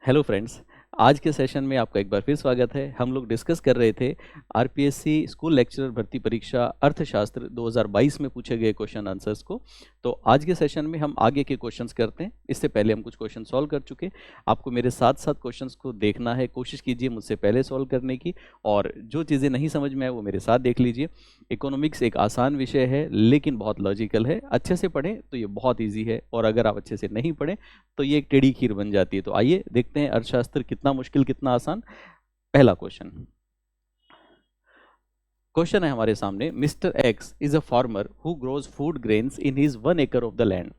Hello friends. आज के session में आपका एक बार फिर स्वागत है। हम लोग डिस्कस कर रहे थे आरपीएससी स्कूल लेक्चरर भर्ती परीक्षा अर्थशास्त्र 2022 में पूछे गए क्वेश्चन आंसर्स को। तो आज के सेशन में हम आगे के क्वेश्चंस करते हैं। इससे पहले हम कुछ क्वेश्चन सॉल्व कर चुके। आपको मेरे साथ साथ क्वेश्चंस को देखना है, कोशिश कीजिए मुझसे पहले सॉल्व करने की, और जो चीज़ें नहीं समझ में आए वो मेरे साथ देख लीजिए। इकोनॉमिक्स एक आसान विषय है लेकिन बहुत लॉजिकल है। अच्छे से पढ़ें तो ये बहुत ईजी है, और अगर आप अच्छे से नहीं पढ़ें तो ये एक टेढ़ी खीर बन जाती है। तो आइए देखते हैं अर्थशास्त्र कितना मुश्किल कितना आसान। पहला क्वेश्चन है हमारे सामने। Mister x is a farmer who grows food grains in his 1 acre of the land.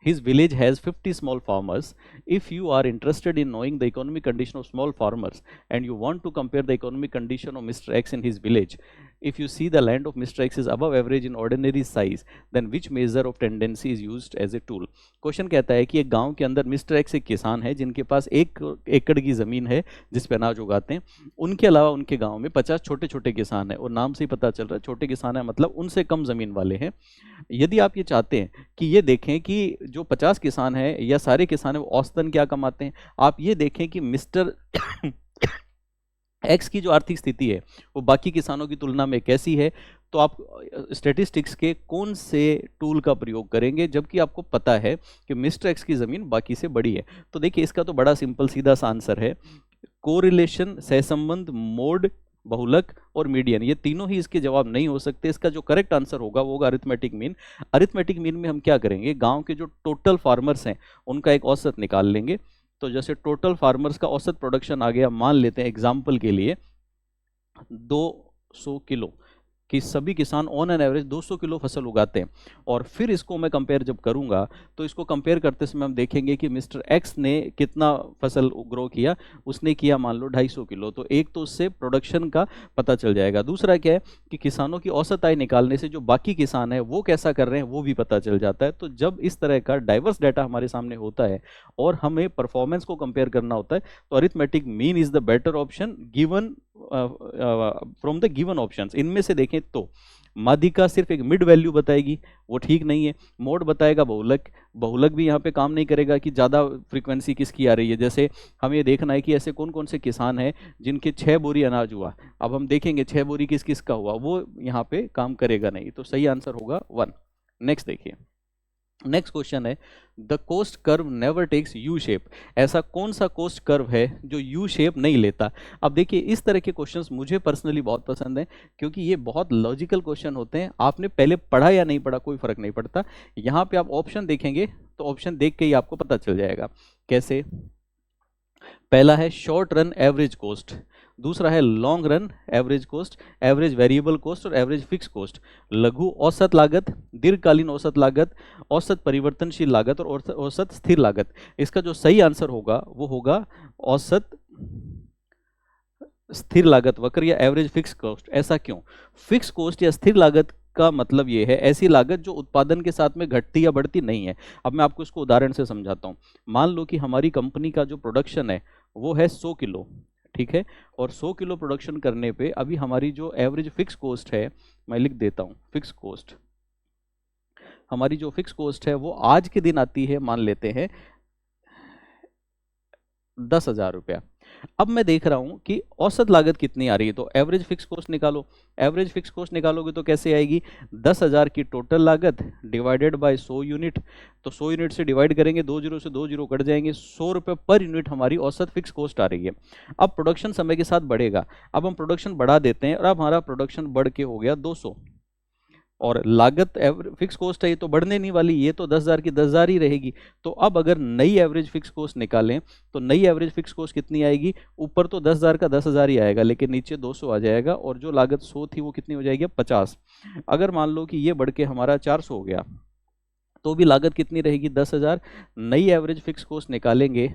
His village has 50 small farmers. If you are interested in knowing the economic condition of small farmers and you want to compare the economic condition of Mr. X in his village, if you see the land of Mr. X is above average in ordinary size, then which measure of tendency is used as a tool? Question कहता है कि एक गांव के अंदर mister x एक किसान है जिनके पास 1 एकड़ की ज़मीन है जिस पे अनाज उगाते हैं। उनके अलावा उनके गांव में 50 छोटे छोटे किसान हैं, और नाम से ही पता चल रहा है छोटे किसान है मतलब उनसे कम ज़मीन वाले हैं। यदि आप ये चाहते हैं कि ये देखें कि जो 50 किसान हैं या सारे किसान हैं वो औसतन क्या कमाते हैं, आप ये देखें कि मिस्टर एक्स की जो आर्थिक स्थिति है वो बाकी किसानों की तुलना में कैसी है, तो आप स्टैटिस्टिक्स के कौन से टूल का प्रयोग करेंगे जबकि आपको पता है कि मिस्टर एक्स की ज़मीन बाकी से बड़ी है। तो देखिए इसका तो बड़ा सिंपल सीधा सा आंसर है। कोरिलेशन, सहसंबंध, मोड, बहुलक और मीडियन, ये तीनों ही इसके जवाब नहीं हो सकते। इसका जो करेक्ट आंसर होगा वो होगा अरिथमेटिक मीन। अरिथमेटिक मीन में हम क्या करेंगे, गांव के जो टोटल फार्मर्स हैं उनका एक औसत निकाल लेंगे। तो जैसे टोटल फार्मर्स का औसत प्रोडक्शन आ गया, मान लेते हैं एग्जाम्पल के लिए 200 किलो, कि सभी किसान ऑन एन एवरेज 200 किलो फसल उगाते हैं। और फिर इसको मैं कंपेयर जब करूंगा तो इसको कंपेयर करते समय हम देखेंगे कि मिस्टर एक्स ने कितना फसल ग्रो किया, उसने किया मान लो 250 किलो। तो एक तो उससे प्रोडक्शन का पता चल जाएगा। दूसरा क्या है कि किसानों की औसत आय निकालने से जो बाकी किसान है वो कैसा कर रहे हैं वो भी पता चल जाता है। तो जब इस तरह का डाइवर्स डाटा हमारे सामने होता है और हमें परफॉर्मेंस को कंपेयर करना होता है तो arithmetic mean is the better option given from the given options. इनमें से देखें तो माध्यिका सिर्फ एक मिड वैल्यू बताएगी, वो ठीक नहीं है। मोड बताएगा बहुलक, बहुलक भी यहाँ पे काम नहीं करेगा कि ज़्यादा फ्रीक्वेंसी किसकी आ रही है। जैसे हमें देखना है कि ऐसे कौन कौन से किसान हैं जिनके 6 बोरी अनाज हुआ, अब हम देखेंगे 6 बोरी किस किस का हुआ, वो यहाँ पे काम करेगा नहीं। तो सही आंसर होगा 1। नेक्स्ट देखिए, नेक्स्ट क्वेश्चन है the cost curve never takes U shape. ऐसा कौन सा कोस्ट कर्व है जो यू शेप नहीं लेता। अब देखिए इस तरह के क्वेश्चंस मुझे पर्सनली बहुत पसंद हैं क्योंकि ये बहुत लॉजिकल क्वेश्चन होते हैं। आपने पहले पढ़ा या नहीं पढ़ा कोई फर्क नहीं पड़ता। यहाँ पे आप ऑप्शन देखेंगे तो ऑप्शन देख के ही आपको पता चल जाएगा। कैसे, पहला है शॉर्ट रन एवरेज कोस्ट, दूसरा है long run average cost, average variable cost और एवरेज फिक्स कोस्ट, लघु औसत लागत, दीर्घकालीन औसत लागत, औसत परिवर्तनशील लागत और औसत स्थिर लागत। इसका जो सही आंसर होगा वो होगा औसत स्थिर लागत वक्र या एवरेज फिक्स कॉस्ट। ऐसा क्यों? फिक्स कॉस्ट या स्थिर लागत का मतलब ये है ऐसी लागत जो उत्पादन के साथ में घटती या बढ़ती नहीं है। अब मैं आपको इसको उदाहरण से समझाता हूँ। मान लो कि हमारी कंपनी का जो प्रोडक्शन है वो है 100 किलो, ठीक है, और 100 किलो प्रोडक्शन करने पे अभी हमारी जो एवरेज फिक्स कॉस्ट है, मैं लिख देता हूँ फिक्स कॉस्ट, हमारी जो फिक्स कॉस्ट है वो आज के दिन आती है, मान लेते हैं 10,000 रुपया। अब मैं देख रहा हूं कि औसत लागत कितनी आ रही है, तो एवरेज फिक्स कॉस्ट निकालो। एवरेज फिक्स कॉस्ट निकालोगे तो कैसे आएगी, 10,000 की टोटल लागत डिवाइडेड बाय 100 यूनिट। तो 100 यूनिट से डिवाइड करेंगे, 2 जीरो से 2 जीरो कट जाएंगे, 100 रुपये पर यूनिट हमारी औसत फिक्स कॉस्ट आ रही है। अब प्रोडक्शन समय के साथ बढ़ेगा, अब हम प्रोडक्शन बढ़ा देते हैं और अब हमारा प्रोडक्शन बढ़ के हो गया 200, और लागत फिक्स कॉस्ट है ये तो बढ़ने नहीं वाली, ये तो 10,000 की 10,000 ही रहेगी। तो अब अगर नई एवरेज फिक्स कॉस्ट निकालें तो नई एवरेज फिक्स कॉस्ट कितनी आएगी, ऊपर तो 10,000 का 10,000 ही आएगा लेकिन नीचे 200 आ जाएगा, और जो लागत 100 थी वो कितनी हो जाएगी 50। अगर मान लो कि ये बढ़ के हमारा 400 हो गया तो भी लागत कितनी रहेगी 10,000। नई एवरेज फिक्स कॉस्ट निकालेंगे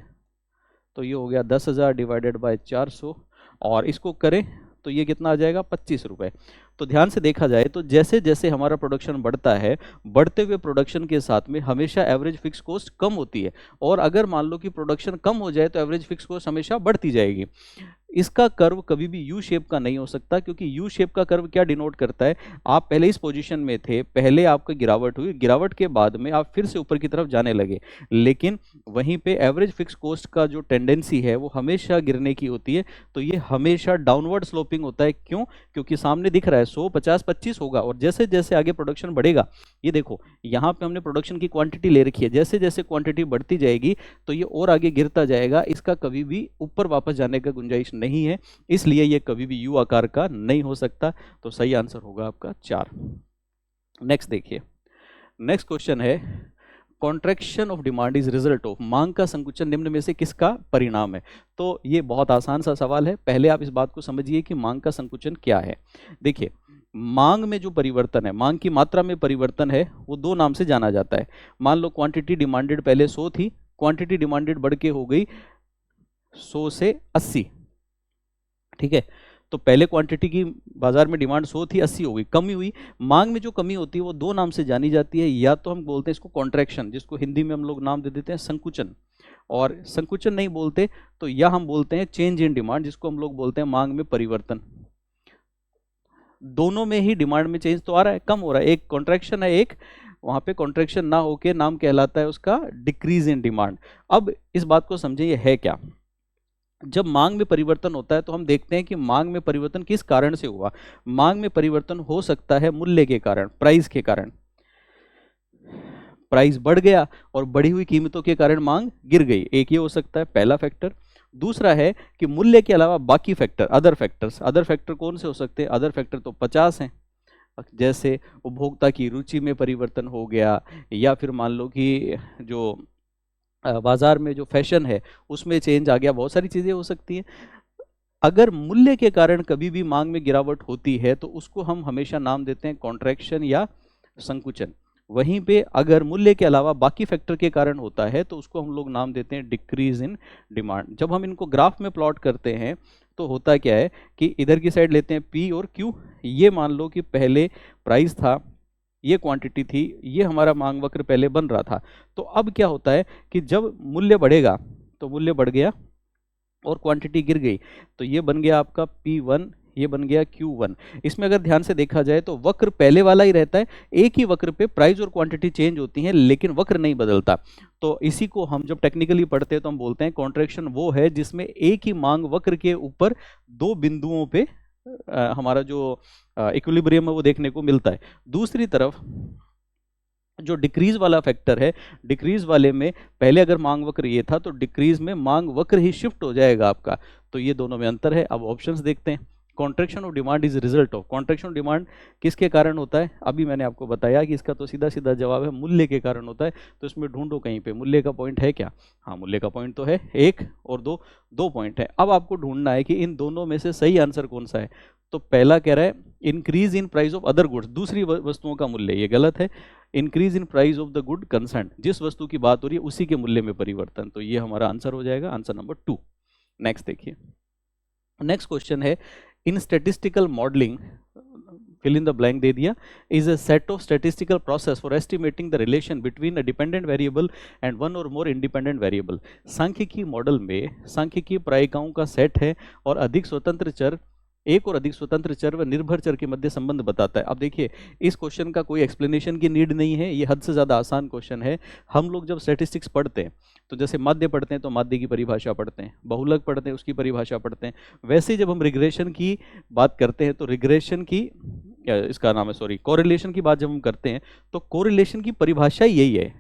तो ये हो गया 10,000 डिवाइडेड बाय 400, और इसको करें तो ये कितना आ जाएगा 25 रुपये। तो ध्यान से देखा जाए तो जैसे जैसे हमारा प्रोडक्शन बढ़ता है, बढ़ते हुए प्रोडक्शन के साथ में हमेशा एवरेज फिक्स कॉस्ट कम होती है, और अगर मान लो कि प्रोडक्शन कम हो जाए तो एवरेज फिक्स कॉस्ट हमेशा बढ़ती जाएगी। इसका कर्व कभी भी यू शेप का नहीं हो सकता, क्योंकि यू शेप का कर्व क्या डिनोट करता है, आप पहले इस पोजीशन में थे, पहले आपकी गिरावट हुई, गिरावट के बाद में आप फिर से ऊपर की तरफ जाने लगे, लेकिन वहीं पे एवरेज फिक्स कॉस्ट का जो टेंडेंसी है वो हमेशा गिरने की होती है, तो ये हमेशा डाउनवर्ड स्लोपिंग होता है। क्यों? क्योंकि सामने दिख रहा है 100, 50, 25 होगा, और जैसे जैसे आगे प्रोडक्शन बढ़ेगा, ये देखो यहाँ पे हमने प्रोडक्शन की क्वांटिटी ले रखी है, जैसे जैसे क्वांटिटी बढ़ती जाएगी तो ये और आगे गिरता जाएगा, इसका कभी भी ऊपर वापस जाने का गुंजाइश नहीं है, इसलिए ये कभी भी यू आकार का नहीं हो सकता। तो सही आंसर होगा आपका 4। नेक्स्ट देखिए, नेक्स्ट क्वेश्चन है, contraction of demand is result of, मांग का संकुचन निम्न में से किसका परिणाम है? तो ये बहुत आसान सा सवाल है, पहले आप इस बात को समझिए कि मांग का संकुचन क्या है। देखिए, मांग में जो परिवर्तन है, मांग की मात्रा में परिवर्तन है, वो दो नाम से जाना जाता है। मान लो क्वांटिटी डिमांडेड पहले 100 थी, क्वांटिटी डिमांडेड बढ़ के हो गई 100 से 80, ठीक है, तो पहले क्वांटिटी की बाजार में डिमांड 100 थी, 80 हो गई, कमी हुई। मांग में जो कमी होती है वो दो नाम से जानी जाती है, या तो हम बोलते हैं इसको कॉन्ट्रैक्शन, जिसको हिंदी में हम लोग नाम दे देते हैं संकुचन, और संकुचन नहीं बोलते तो या हम बोलते हैं चेंज इन डिमांड, जिसको हम लोग बोलते हैं मांग में परिवर्तन। दोनों में ही डिमांड में चेंज तो आ रहा है, कम हो रहा है, एक कॉन्ट्रैक्शन है, एक वहां पे कॉन्ट्रैक्शन ना होके नाम कहलाता है उसका डिक्रीज इन डिमांड। अब इस बात को समझे, ये है क्या? जब मांग में परिवर्तन होता है तो हम देखते हैं कि मांग में परिवर्तन किस कारण से हुआ। मांग में परिवर्तन हो सकता है मूल्य के कारण, प्राइस के कारण, प्राइस बढ़ गया और बढ़ी हुई कीमतों के कारण मांग गिर गई, एक ये हो सकता है पहला फैक्टर। दूसरा है कि मूल्य के अलावा बाकी factor, other factors, other factor कौन से हो सकते हैं? अदर फैक्टर तो 50 हैं, जैसे उपभोक्ता की रुचि में परिवर्तन हो गया, या फिर मान लो कि जो बाजार में जो फैशन है उसमें चेंज आ गया, बहुत सारी चीजें हो सकती हैं। अगर मूल्य के कारण कभी भी मांग में गिरावट होती है तो उसको हम हमेशा नाम देते हैं कॉन्ट्रैक्शन या संकुचन। वहीं पे अगर मूल्य के अलावा बाकी फैक्टर के कारण होता है तो उसको हम लोग नाम देते हैं डिक्रीज इन डिमांड। जब हम इनको ग्राफ में प्लॉट करते हैं तो होता क्या है कि इधर की साइड लेते हैं पी और क्यू, ये मान लो कि पहले प्राइस था, ये क्वांटिटी थी, ये हमारा मांग वक्र पहले बन रहा था। तो अब क्या होता है कि जब मूल्य बढ़ेगा तो मूल्य बढ़ गया और क्वांटिटी गिर गई, तो ये बन गया आपका P1, ये बन गया Q1। इसमें अगर ध्यान से देखा जाए तो वक्र पहले वाला ही रहता है, एक ही वक्र पे प्राइस और क्वांटिटी चेंज होती हैं लेकिन वक्र नहीं बदलता। तो इसी को हम जब टेक्निकली पढ़ते हैं तो हम बोलते हैं कॉन्ट्रैक्शन वो है जिसमें एक ही मांग वक्र के ऊपर दो बिंदुओं पे हमारा जो इक्विलिब्रियम है वो देखने को मिलता है। दूसरी तरफ जो डिक्रीज वाला फैक्टर है, डिक्रीज वाले में पहले अगर मांग वक्र ये था तो डिक्रीज में मांग वक्र ही शिफ्ट हो जाएगा आपका, तो ये दोनों में अंतर है। अब ऑप्शंस देखते हैं। Contraction of demand is result of, contraction of demand किसके कारण होता है? अभी मैंने आपको बताया कि इसका तो सीधा सीधा जवाब है मूल्य के कारण होता है। तो इसमें ढूंढो कहीं पे मूल्य का पॉइंट है क्या? हाँ, मूल्य का पॉइंट तो है, एक और दो, दो पॉइंट है। अब आपको ढूंढना है कि इन दोनों में से सही आंसर कौन सा है। तो पहला कह रहा है increase in price of other goods, दूसरी वस्तुओं का मूल्य, ये गलत है। Increase in price of the good concern, जिस वस्तु की बात हो रही है उसी के मूल्य में परिवर्तन, तो ये हमारा आंसर हो जाएगा, आंसर नंबर 2। नेक्स्ट देखिए, नेक्स्ट क्वेश्चन है in statistical modelling, fill in the blank दे दिया, is a set of statistical process for estimating the relation between a dependent variable and one or more independent variable। सांख्यिकी model में सांख्यिकी प्रायिकाओं का set है और अधिक स्वतंत्र चर, एक और अधिक स्वतंत्र चर व निर्भर चर के मध्य संबंध बताता है। अब देखिए, इस क्वेश्चन का कोई एक्सप्लेनेशन की नीड नहीं है, ये हद से ज़्यादा आसान क्वेश्चन है। हम लोग जब स्टैटिस्टिक्स पढ़ते हैं तो जैसे माध्य पढ़ते हैं तो माध्य की परिभाषा पढ़ते हैं, बहुलक पढ़ते हैं उसकी परिभाषा पढ़ते हैं, वैसे जब हम रिग्रेशन की बात करते हैं तो रिग्रेशन की, इसका नाम है सॉरी, कोरिलेशन की बात जब हम करते हैं तो कोरिलेशन की परिभाषा यही है।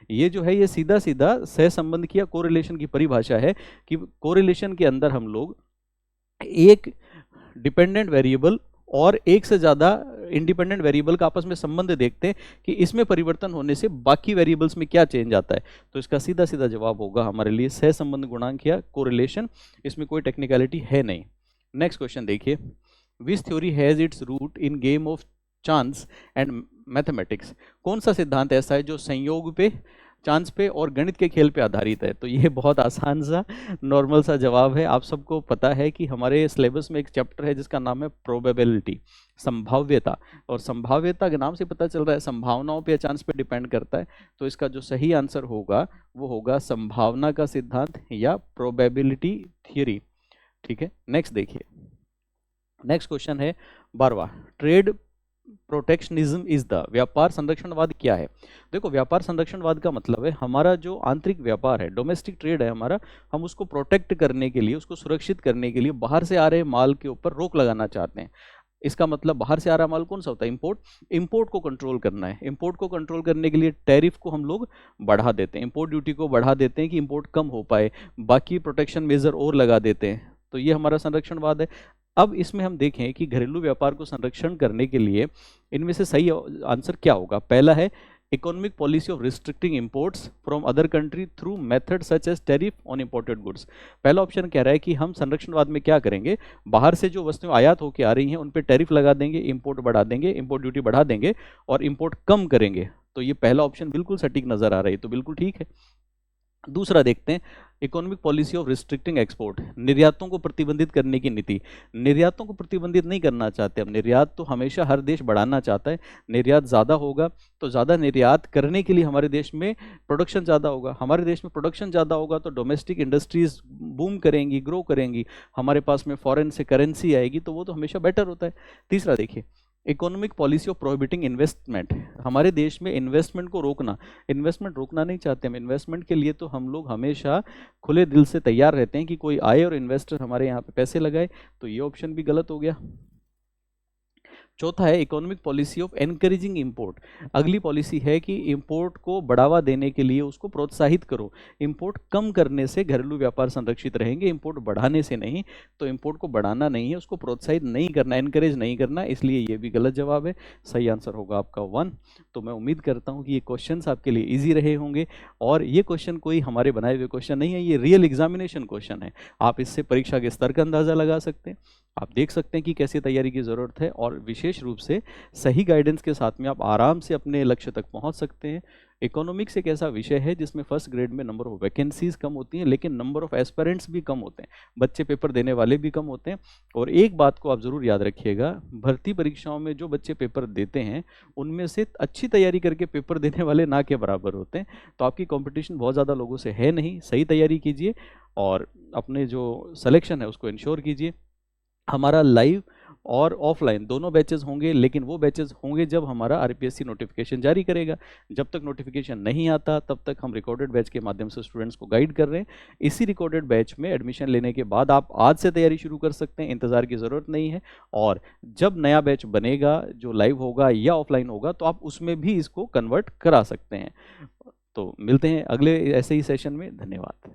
ये जो है ये सीधा सीधा सहसंबंध की या कोरिलेशन की परिभाषा है कि कोरिलेशन के अंदर हम लोग एक डिपेंडेंट वेरिएबल और एक से ज़्यादा इंडिपेंडेंट वेरिएबल का आपस में संबंध देखते हैं कि इसमें परिवर्तन होने से बाकी वेरिएबल्स में क्या चेंज आता है। तो इसका सीधा सीधा जवाब होगा हमारे लिए सहसंबंध गुणांक या कोरिलेशन, इसमें कोई टेक्निकलिटी है नहीं। नेक्स्ट क्वेश्चन देखिए, which theory has its root in game of chance and mathematics, कौन सा सिद्धांत ऐसा है जो संयोग पे, चांस पे और गणित के खेल पे आधारित है? तो ये बहुत आसान सा नॉर्मल सा जवाब है। आप सबको पता है कि हमारे सिलेबस में एक चैप्टर है जिसका नाम है प्रोबेबिलिटी, संभाव्यता, और संभाव्यता के नाम से पता चल रहा है संभावनाओं पे या चांस पे डिपेंड करता है। तो इसका जो सही आंसर होगा वो होगा संभावना का सिद्धांत या प्रोबेबिलिटी थियरी। ठीक है, नेक्स्ट देखिए, नेक्स्ट क्वेश्चन है 12वां, ट्रेड प्रोटेक्शनिज्म इज द, व्यापार संरक्षणवाद क्या है? देखो, व्यापार संरक्षणवाद का मतलब है हमारा जो आंतरिक व्यापार है, डोमेस्टिक ट्रेड है हमारा, हम उसको प्रोटेक्ट करने के लिए, उसको सुरक्षित करने के लिए बाहर से आ रहे माल के ऊपर रोक लगाना चाहते हैं। इसका मतलब बाहर से आ रहा माल कौन सा होता है? इंपोर्ट। इंपोर्ट को कंट्रोल करना है। इंपोर्ट को कंट्रोल करने के लिए टैरिफ को हम लोग बढ़ा देते हैं, इंपोर्ट ड्यूटी को बढ़ा देते हैं कि इंपोर्ट कम हो पाए, बाकी प्रोटेक्शन मेजर और लगा देते हैं। तो ये हमारा संरक्षणवाद है। अब इसमें हम देखें कि घरेलू व्यापार को संरक्षण करने के लिए इनमें से सही आंसर क्या होगा? पहला है economic policy of restricting imports from other country through method such as tariff on imported goods. पहला ऑप्शन कह रहा है कि हम संरक्षणवाद में क्या करेंगे, बाहर से जो वस्तुएं आयात होकर आ रही हैं उन पे टैरिफ लगा देंगे, इंपोर्ट बढ़ा देंगे, इंपोर्ट ड्यूटी बढ़ा देंगे और इंपोर्ट कम करेंगे। तो ये पहला ऑप्शन बिल्कुल सटीक नजर आ रही है, तो बिल्कुल ठीक है। दूसरा देखते हैं, economic policy of restricting export, निर्यातों को प्रतिबंधित करने की नीति। निर्यातों को प्रतिबंधित नहीं करना चाहते हम, निर्यात तो हमेशा हर देश बढ़ाना चाहता है। निर्यात ज़्यादा होगा तो ज़्यादा निर्यात करने के लिए हमारे देश में प्रोडक्शन ज़्यादा होगा, हमारे देश में प्रोडक्शन ज़्यादा होगा तो डोमेस्टिक इंडस्ट्रीज बूम करेंगी, ग्रो करेंगी, हमारे पास में फॉरेन से करेंसी आएगी, तो वो तो हमेशा बेटर होता है। तीसरा देखिए, economic policy of prohibiting investment, हमारे देश में इन्वेस्टमेंट को रोकना। इन्वेस्टमेंट रोकना नहीं चाहते हम, इन्वेस्टमेंट के लिए तो हम लोग हमेशा खुले दिल से तैयार रहते हैं कि कोई आए और इन्वेस्टर हमारे यहाँ पे पैसे लगाए, तो ये ऑप्शन भी गलत हो गया। चौथा है economic policy of encouraging import, अगली पॉलिसी है कि इंपोर्ट को बढ़ावा देने के लिए उसको प्रोत्साहित करो। इंपोर्ट कम करने से घरेलू व्यापार संरक्षित रहेंगे, इंपोर्ट बढ़ाने से नहीं। तो इंपोर्ट को बढ़ाना नहीं है, उसको प्रोत्साहित नहीं करना, एनकरेज नहीं करना, इसलिए ये भी गलत जवाब है। सही आंसर होगा आपका 1। तो मैं उम्मीद करता हूँ कि ये क्वेश्चन आपके लिए ईजी रहे होंगे, और ये क्वेश्चन कोई हमारे बनाए हुए क्वेश्चन नहीं है, ये रियल एग्जामिनेशन क्वेश्चन है। आप इससे परीक्षा के स्तर का अंदाजा लगा सकते हैं, आप देख सकते हैं कि कैसी तैयारी की ज़रूरत है, और विशेष रूप से सही गाइडेंस के साथ में आप आराम से अपने लक्ष्य तक पहुंच सकते हैं। इकोनॉमिक्स एक ऐसा विषय है जिसमें फर्स्ट ग्रेड में नंबर ऑफ वैकेंसीज कम होती हैं, लेकिन नंबर ऑफ एस्पिरेंट्स भी कम होते हैं, बच्चे पेपर देने वाले भी कम होते हैं। और एक बात को आप ज़रूर याद रखिएगा, भर्ती परीक्षाओं में जो बच्चे पेपर देते हैं उनमें से अच्छी तैयारी करके पेपर देने वाले ना के बराबर होते हैं। तो आपकी कॉम्पिटिशन बहुत ज़्यादा लोगों से है नहीं, सही तैयारी कीजिए और अपने जो सिलेक्शन है उसको इंश्योर कीजिए। हमारा लाइव और ऑफलाइन दोनों बैचेस होंगे, लेकिन वो बैचेस होंगे जब हमारा आरपीएससी नोटिफिकेशन जारी करेगा। जब तक नोटिफिकेशन नहीं आता तब तक हम रिकॉर्डेड बैच के माध्यम से स्टूडेंट्स को गाइड कर रहे हैं। इसी रिकॉर्डेड बैच में एडमिशन लेने के बाद आप आज से तैयारी शुरू कर सकते हैं, इंतजार की ज़रूरत नहीं है। और जब नया बैच बनेगा जो लाइव होगा या ऑफलाइन होगा तो आप उसमें भी इसको कन्वर्ट करा सकते हैं। तो मिलते हैं अगले ऐसे ही सेशन में, धन्यवाद।